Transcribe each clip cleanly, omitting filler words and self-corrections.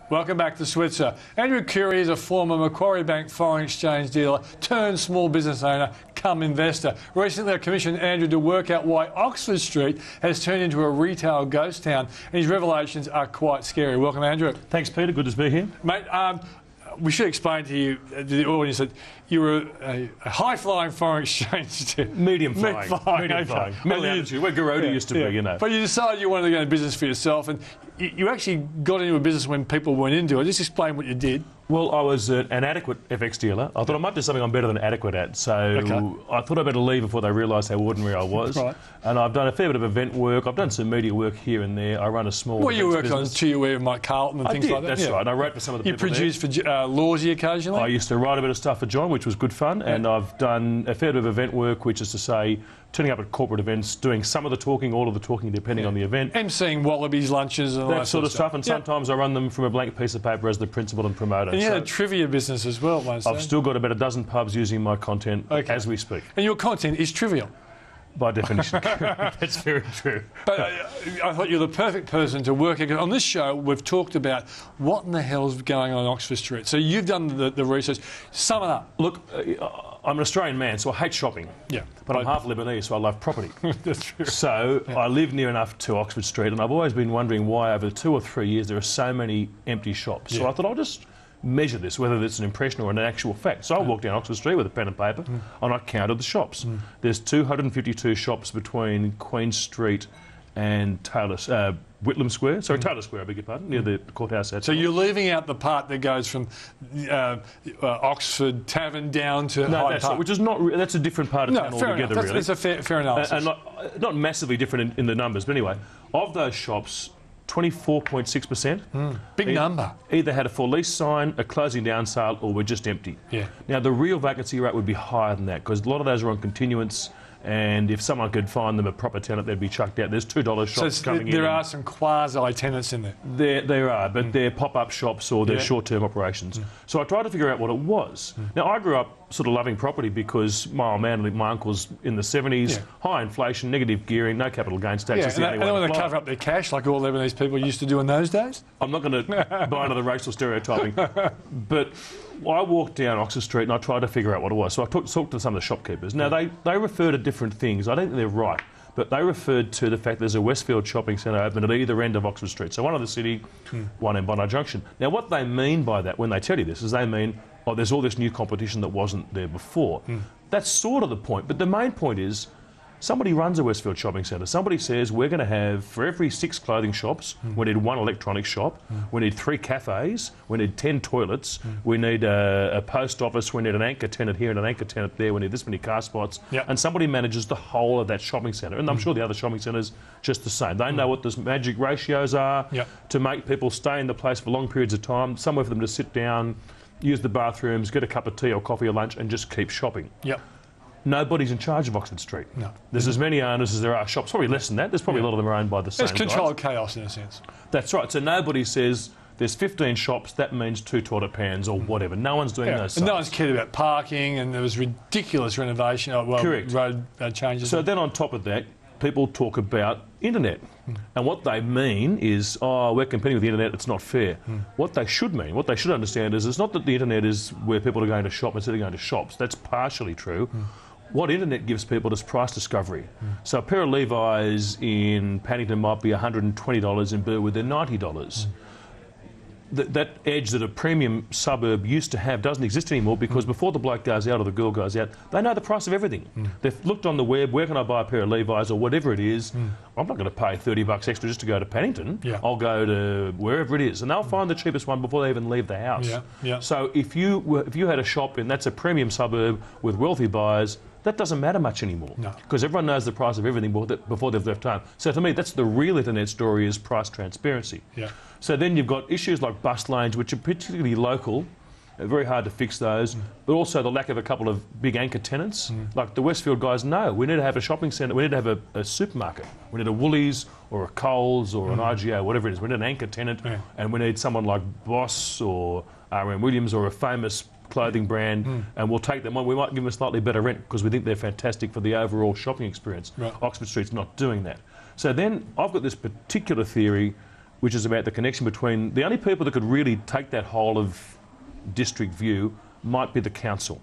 Welcome back to Switzer. Andrew Coorey is a former Macquarie Bank foreign exchange dealer turned small business owner come investor. Recently I commissioned Andrew to work out why Oxford Street has turned into a retail ghost town, and his revelations are quite scary. Welcome, Andrew. Thanks, Peter. Good to be here. Mate, we should explain to you, to the audience, that you were a high-flying foreign exchange dealer. Medium flying. Middle altitude, where Coorey used to be, you know. But you decided you wanted to go into business for yourself, and you actually got into a business when people weren't into it. Just explain what you did. Well, I was an adequate FX dealer. I thought I might do something I'm better than adequate at, so I thought I'd better leave before they realised how ordinary I was. Right. And I've done a fair bit of event work. I've done some media work here and there. I run a small Well, you worked on TUE with Mike Carlton and things like that. That's right. And I wrote for some of the people You produced for Lawsy occasionally? I used to write a bit of stuff for John, which was good fun, and I've done a fair bit of event work, which is to say, turning up at corporate events, doing some of the talking, all of the talking, depending on the event. emceeing Wallabies lunches and all that sort of stuff. And sometimes I run them from a blank piece of paper as the principal and promoter. And you had a trivia business as well, mate. I've still got about a dozen pubs using my content as we speak. And your content is trivial. By definition. That's very true. But I thought you're the perfect person to work. On this show, we've talked about what in the hell's going on Oxford Street. So you've done the research. Sum it up. Look, I'm an Australian man, so I hate shopping. Yeah. But I'm half Lebanese, so I love property. That's true. So I live near enough to Oxford Street, and I've always been wondering why over 2 or 3 years there are so many empty shops. So I thought I'll just measure this, whether it's an impression or an actual fact. So I walked down Oxford Street with a pen and paper and I counted the shops. There's 252 shops between Queen Street and Whitlam Square. Sorry, Taylor Square, I beg your pardon, near the courthouse. So you're leaving out the part that goes from Oxford Tavern down to Hyde Park. Which is not. That's a different part of town altogether, really. That's a fair analysis. And not massively different in the numbers, but anyway, of those shops, 24.6%. Big number. Either had a for lease sign, a closing down sale, or were just empty. Yeah. Now, the real vacancy rate would be higher than that because a lot of those are on continuance, and if someone could find them a proper tenant, they'd be chucked out. There's $2 shops coming in. There are some quasi-tenants in there. There are, but they're pop-up shops or they're short-term operations. So I tried to figure out what it was. Now, I grew up sort of loving property because my old man, my uncle's in the 70s, high inflation, negative gearing, no capital gains tax. And they want to cover up their cash like all Lebanese people used to do in those days? I'm not going to buy into the racial stereotyping, but I walked down Oxford Street and I tried to figure out what it was. So I talked to some of the shopkeepers. Now, they refer to different things. I don't think they're right, but they referred to the fact there's a Westfield shopping centre open at either end of Oxford Street. So one in the city, one in Bondi Junction. Now, what they mean by that when they tell you this is they mean, oh, there's all this new competition that wasn't there before. That's sort of the point, but the main point is somebody runs a Westfield shopping centre. Somebody says we're going to have, for every 6 clothing shops, we need 1 electronic shop, we need 3 cafes, we need 10 toilets, we need a post office, we need an anchor tenant here and an anchor tenant there, we need this many car spots, and somebody manages the whole of that shopping centre. And I'm sure the other shopping centres just the same. They know what the magic ratios are to make people stay in the place for long periods of time, somewhere for them to sit down, use the bathrooms, get a cup of tea or coffee or lunch and just keep shopping. Nobody's in charge of Oxford Street. No. There's as many owners as there are shops, probably less than that. There's probably a lot of them are owned by the same guys. It's controlled chaos in a sense. That's right. So nobody says there's 15 shops, that means 2 toilet pans or whatever. No one's doing those and no one's cared about parking, and there was ridiculous renovation, road changes. So then on top of that, people talk about internet. And what they mean is, oh, we're competing with the internet, it's not fair. What they should mean, what they should understand is it's not that the internet is where people are going to shop instead of going to shops. That's partially true. What internet gives people is price discovery. So a pair of Levi's in Paddington might be $120, in Burwood they're $90. That edge that a premium suburb used to have doesn't exist anymore because before the bloke goes out or the girl goes out, they know the price of everything. They've looked on the web, where can I buy a pair of Levi's or whatever it is. I'm not going to pay $30 extra just to go to Paddington. I'll go to wherever it is, and they'll find the cheapest one before they even leave the house. So if you had a shop and that's a premium suburb with wealthy buyers, that doesn't matter much anymore because everyone knows the price of everything before they've left home. So to me, that's the real internet story, is price transparency. So then you've got issues like bus lanes, which are particularly local, very hard to fix those, but also the lack of a couple of big anchor tenants. Like the Westfield guys know, we need to have a shopping centre, we need to have a supermarket, we need a Woolies or a Coles or an IGA, whatever it is. We need an anchor tenant and we need someone like Boss or R.M. Williams or a famous clothing brand, and we'll take them on. We might give them a slightly better rent because we think they're fantastic for the overall shopping experience. Oxford Street's not doing that. So then I've got this particular theory which is about the connection between... The only people that could really take that whole of district view might be the council.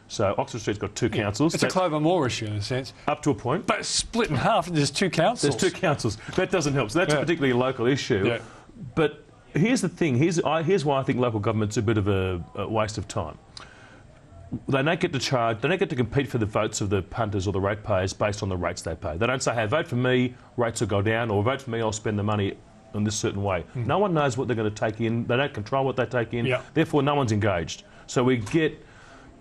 So Oxford Street's got two councils. It's a Clover Moore issue in a sense. Up to a point. But it's split in half and there's two councils. There's two councils. That doesn't help. So that's a particularly local issue. Yeah. But here's the thing. Here's why I think local government's a bit of a waste of time. They don't get to charge, they don't get to compete for the votes of the punters or the ratepayers based on the rates they pay. They don't say, hey, vote for me, rates will go down, or vote for me, I'll spend the money in this certain way. No one knows what they're going to take in. They don't control what they take in. Therefore, no one's engaged. So we get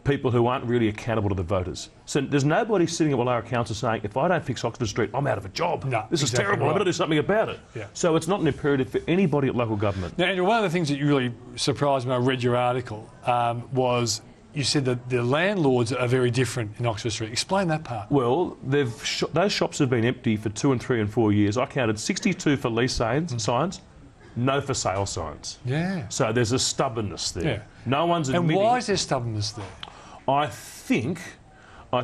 people who aren't really accountable to the voters. So there's nobody sitting at Wallara Council saying, if I don't fix Oxford Street, I'm out of a job. No, this is terrible. I've got to do something about it. So it's not an imperative for anybody at local government. Now, Andrew, one of the things that really surprised me when I read your article was you said that the landlords are very different in Oxford Street. Explain that part. Well, those shops have been empty for 2 and 3 and 4 years. I counted 62 for lease signs, no for sale signs. Yeah. So there's a stubbornness there. Yeah. No one's admitting... And why is there stubbornness there? I think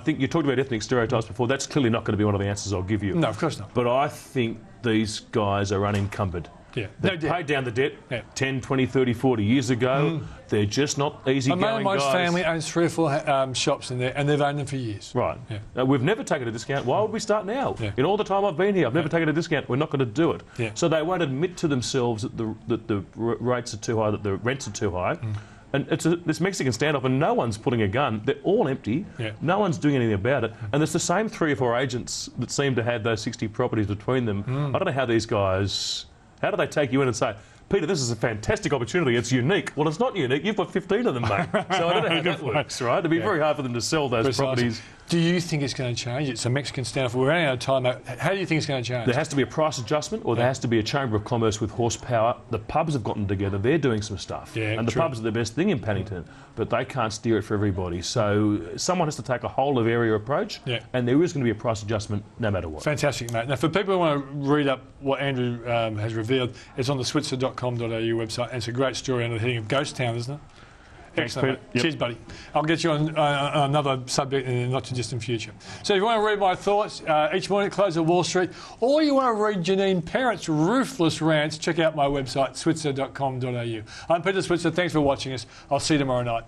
you talked about ethnic stereotypes before. That's clearly not going to be one of the answers I'll give you. No, of course not. But I think these guys are unencumbered. Yeah. They paid down the debt 10, 20, 30, 40 years ago. They're just not easygoing guys. My family owns 3 or 4 shops in there, and they've owned them for years. Right. Yeah. Now, we've never taken a discount. Why would we start now? Yeah. In all the time I've been here, I've never taken a discount. We're not going to do it. Yeah. So they won't admit to themselves that the rates are too high, that the rents are too high. And it's this Mexican standoff, and no one's pulling a gun. They're all empty. Yeah. No one's doing anything about it. And there's the same 3 or 4 agents that seem to have those 60 properties between them. I don't know how these guys... How do they take you in and say, Peter, this is a fantastic opportunity, it's unique? Well, it's not unique, you've got 15 of them, mate. So I don't know how that works, right? It'd be very hard for them to sell those properties. Do you think it's going to change? It's a Mexican standoff. We're running out of time. How do you think it's going to change? There has to be a price adjustment, or there has to be a Chamber of Commerce with horsepower. The pubs have gotten together, they're doing some stuff. And the pubs are the best thing in Paddington, but they can't steer it for everybody. So someone has to take a whole-of-area approach, and there is going to be a price adjustment no matter what. Fantastic, mate. Now, for people who want to read up what Andrew has revealed, it's on the switzer.com.au website, and it's a great story under the heading of Ghost Town, isn't it? Excellent. Yep. Cheers, buddy. I'll get you on another subject in the not-too-distant future. So if you want to read my thoughts each morning at close of Wall Street, or you want to read Janine Parrott's ruthless rants, check out my website, switzer.com.au. I'm Peter Switzer. Thanks for watching us. I'll see you tomorrow night.